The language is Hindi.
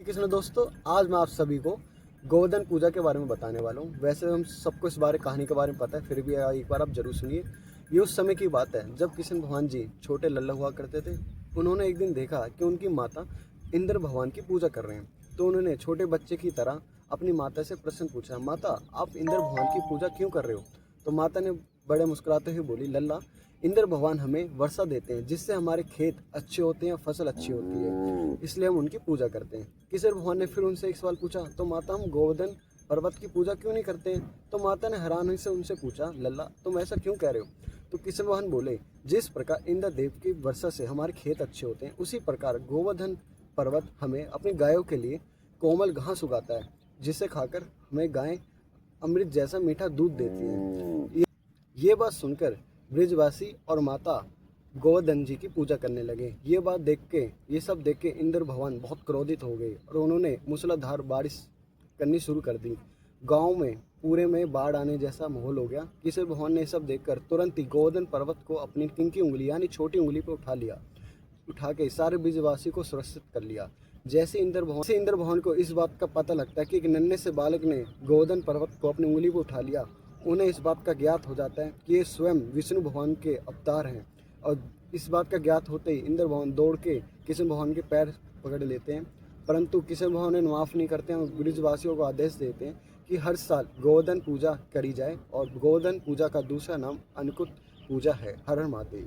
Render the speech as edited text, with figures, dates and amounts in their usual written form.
कृष्ण दोस्तों, आज मैं आप सभी को गोवर्धन पूजा के बारे में बताने वाला हूँ। वैसे हम सबको इस बारे कहानी के बारे में पता है, फिर भी एक बार आप जरूर सुनिए। ये उस समय की बात है जब कृष्ण भगवान जी छोटे लल्ला हुआ करते थे। उन्होंने एक दिन देखा कि उनकी माता इंद्र भगवान की पूजा कर रहे हैं। तो उन्होंने छोटे बच्चे की तरह अपनी माता से प्रश्न पूछा, माता आप इंद्र भगवान की पूजा क्यों कर रहे हो? तो माता ने बड़े मुस्कुराते हुए बोली, लल्ला, इंद्र भगवान हमें वर्षा देते हैं जिससे हमारे खेत अच्छे होते हैं, फसल अच्छी होती है, इसलिए हम उनकी पूजा करते हैं। किशोर भगवान ने फिर उनसे एक सवाल पूछा, तो माता हम गोवर्धन पर्वत की पूजा क्यों नहीं करते हैं? तो माता ने हैरानी से उनसे पूछा, लल्ला तुम ऐसा क्यों कह रहे हो? तो किशोर भगवान बोले, जिस प्रकार इंद्र देव की वर्षा से हमारे खेत अच्छे होते हैं, उसी प्रकार गोवर्धन पर्वत हमें अपनी गायों के लिए कोमल घास उगाता है, जिसे खाकर हमें गायें अमृत जैसा मीठा दूध देती हैं। ये बात सुनकर ब्रिजवासी और माता गोवर्धन जी की पूजा करने लगे। ये सब देख के इंद्र भगवान बहुत क्रोधित हो गए और उन्होंने मूसलाधार बारिश करनी शुरू कर दी। गांव में पूरे में बाढ़ आने जैसा माहौल हो गया। किशोर भगवान ने सब देखकर तुरंत ही गोवर्धन पर्वत को अपनी किनकी उंगली यानी छोटी उंगली पर उठा के सारे ब्रिजवासी को सुरक्षित कर लिया। जैसे इंद्र भगवान को इस बात का पता लगता है कि एक नन्हे से बालक ने गोवर्धन पर्वत को अपनी उंगली पर उठा लिया, उन्हें इस बात का ज्ञात हो जाता है कि ये स्वयं विष्णु भगवान के अवतार हैं। और इस बात का ज्ञात होते ही इंद्र भगवान दौड़ के कृष्ण भगवान के पैर पकड़ लेते हैं, परंतु कृष्ण भगवान उन्हें माफ़ नहीं करते हैं और ब्रिजवासियों को आदेश देते हैं कि हर साल गोवर्धन पूजा करी जाए। और गोवर्धन पूजा का दूसरा नाम अन्नकूट पूजा है। हर हर महादेव।